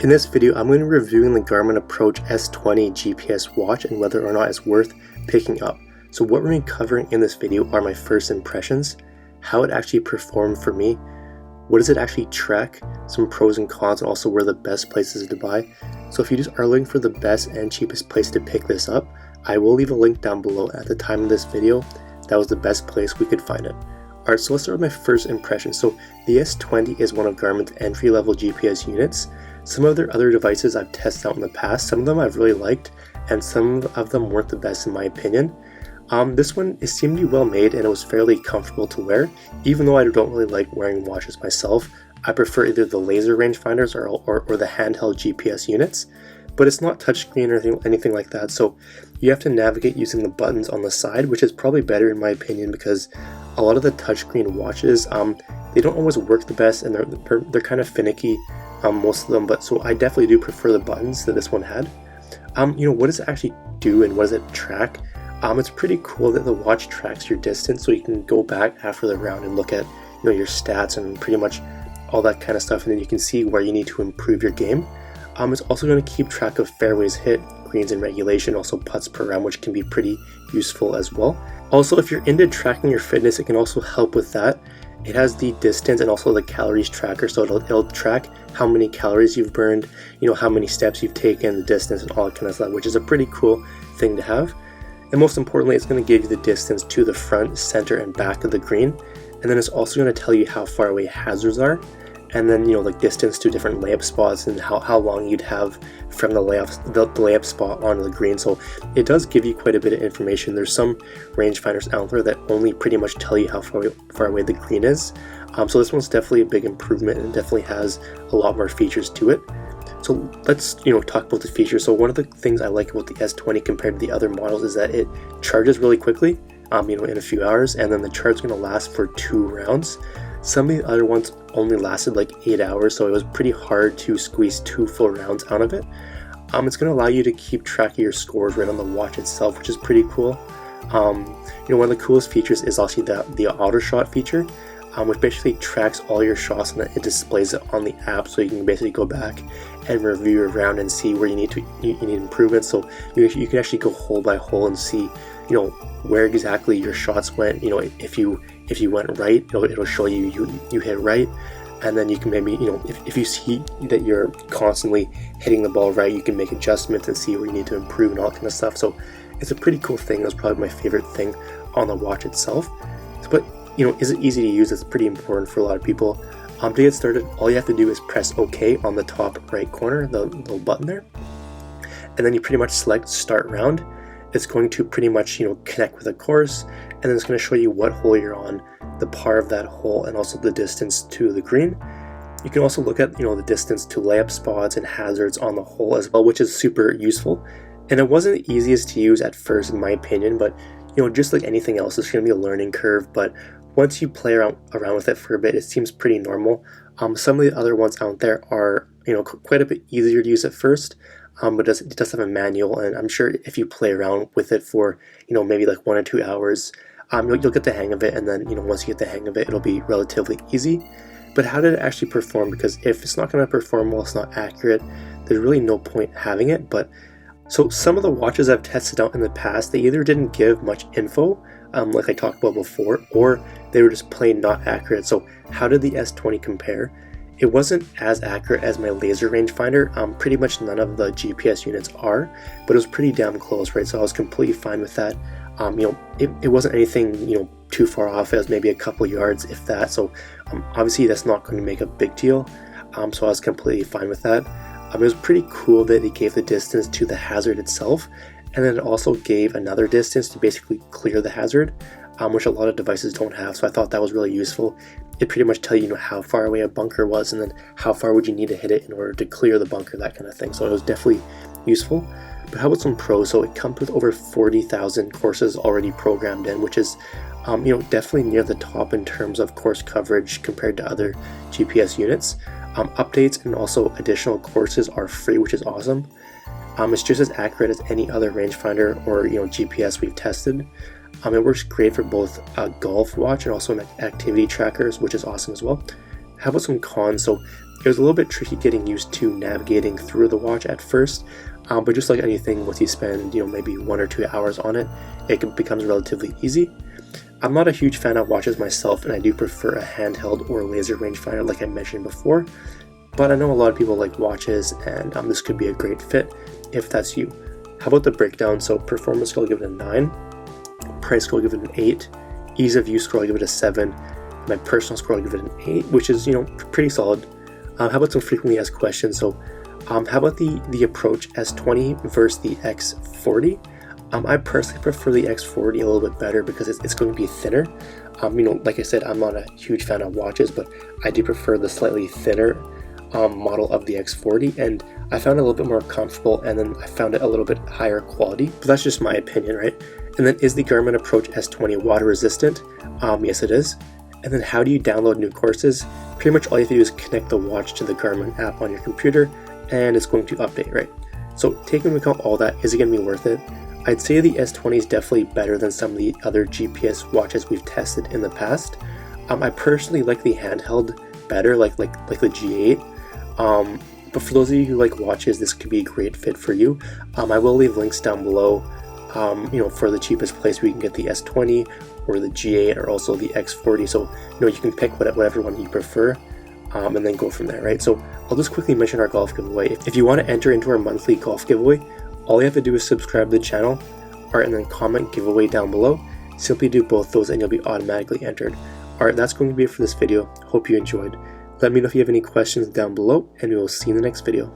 In this video, I'm going to be reviewing the Garmin Approach S20 GPS watch and whether or not it's worth picking up. So what we're going to be covering in this video are my first impressions, how it actually performed for me, what does it actually track, some pros and cons, and also where the best places to buy. So if you just are looking for the best and cheapest place to pick this up, I will leave a link down below. At the time of this video, that was the best place we could find it. Alright, so let's start with my first impression. So the S20 is one of Garmin's entry-level GPS units. Some of their other devices I've tested out in the past, some of them I've really liked, and some of them weren't the best in my opinion. This one, it seemed to be well made and it was fairly comfortable to wear. Even though I don't really like wearing watches myself, I prefer either the laser rangefinders or the handheld GPS units. But it's not touchscreen or anything like that, so you have to navigate using the buttons on the side, which is probably better in my opinion because a lot of the touchscreen watches, they don't always work the best and they're kind of finicky, most of them. But so I definitely do prefer the buttons that this one had. What does it actually do and what does it track? It's pretty cool that the watch tracks your distance, so you can go back after the round and look at your stats and pretty much all that kind of stuff, and then you can see where you need to improve your game. It's also going to keep track of fairways hit, greens in regulation, also putts per round, which can be pretty useful as well. Also, if you're into tracking your fitness, it can also help with that. It has the distance and also the calories tracker, so it'll track how many calories you've burned, how many steps you've taken, the distance, and all that kind of stuff, which is a pretty cool thing to have. And most importantly, it's going to give you the distance to the front, center, and back of the green. And then it's also going to tell you how far away hazards are. And then, like distance to different layup spots and how long you'd have from the layup spot onto the green. So it does give you quite a bit of information. There's some rangefinders out there that only pretty much tell you how far away the green is. So this one's definitely a big improvement and definitely has a lot more features to it. So let's talk about the features. So one of the things I like about the S20 compared to the other models is that it charges really quickly, in a few hours, and then the charge is going to last for 2 rounds. Some of the other ones only lasted like 8 hours, so it was pretty hard to squeeze 2 full rounds out of it. It's going to allow you to keep track of your scores right on the watch itself, which is pretty cool. One of the coolest features is also the auto shot feature, which basically tracks all your shots and it displays it on the app, so you can basically go back and review your round and see where you need improvements. So you can actually go hole by hole and see where exactly your shots went. If you went right, it'll show you hit right, and then you can maybe if you see that you're constantly hitting the ball right, you can make adjustments and see where you need to improve and all that kind of stuff. So it's a pretty cool thing. That's probably my favorite thing on the watch itself. But is it easy to use? It's pretty important for a lot of people. To get started, all you have to do is press OK on the top right corner, the little button there, and then you pretty much select Start Round. It's going to pretty much connect with a course, and then it's going to show you what hole you're on, the par of that hole, and also the distance to the green. You can also look at the distance to layup spots and hazards on the hole as well, which is super useful. And it wasn't the easiest to use at first in my opinion, but just like anything else, it's going to be a learning curve. But once you play around with it for a bit, it seems pretty normal. Some of the other ones out there are quite a bit easier to use at first. But it does have a manual, and I'm sure if you play around with it for maybe like 1 or 2 hours, you'll get the hang of it, and then once you get the hang of it, it'll be relatively easy. But how did it actually perform? Because if it's not going to perform well, it's not accurate, there's really no point having it. But so some of the watches I've tested out in the past, they either didn't give much info, like I talked about before, or they were just plain not accurate. So how did the S20 compare? It wasn't as accurate as my laser rangefinder. Pretty much none of the GPS units are, but it was pretty damn close, right? So I was completely fine with that. It wasn't anything too far off. It was maybe a couple yards, if that. So obviously that's not going to make a big deal. So I was completely fine with that. It was pretty cool that it gave the distance to the hazard itself, and then it also gave another distance to basically clear the hazard, which a lot of devices don't have. So I thought that was really useful. It pretty much tell you how far away a bunker was, and then how far would you need to hit it in order to clear the bunker, that kind of thing. So it was definitely useful. But how about some pros? So it comes with over 40,000 courses already programmed in, which is definitely near the top in terms of course coverage compared to other GPS units. Updates and also additional courses are free, which is awesome. It's just as accurate as any other rangefinder or GPS we've tested. It works great for both a golf watch and also activity trackers, which is awesome as well. How about some cons? So it was a little bit tricky getting used to navigating through the watch at first, but just like anything, once you spend maybe 1 or 2 hours on it, it becomes relatively easy. I'm not a huge fan of watches myself, and I do prefer a handheld or a laser rangefinder like I mentioned before, but I know a lot of people like watches, and this could be a great fit if that's you. How about the breakdown? So performance score, I'll give it a 9, price score, I'll give it an 8, ease of use score, I'll give it a 7, my personal score, I'll give it an 8, which is pretty solid. How about some frequently asked questions? So how about the Approach S20 versus the X40? I personally prefer the X40 a little bit better because it's going to be thinner. Like I said, I'm not a huge fan of watches, but I do prefer the slightly thinner model of the X40, and I found it a little bit more comfortable, and then I found it a little bit higher quality, but that's just my opinion, right? And then, is the Garmin Approach S20 water resistant? Yes, it is. And then, how do you download new courses? Pretty much all you have to do is connect the watch to the Garmin app on your computer, and it's going to update, right? So taking into account all that, is it going to be worth it? I'd say the S20 is definitely better than some of the other GPS watches we've tested in the past. I personally like the handheld better, like the G8. But for those of you who like watches, this could be a great fit for you. I will leave links down below, for the cheapest place where you can get the S20 or the G8 or also the X40. So, you can pick whatever one you prefer, and then go from there, right? So I'll just quickly mention our golf giveaway. If you want to enter into our monthly golf giveaway, all you have to do is subscribe to the channel, and then comment giveaway down below. Simply do both those and you'll be automatically entered. Alright, that's going to be it for this video. Hope you enjoyed. Let me know if you have any questions down below, and we will see you in the next video.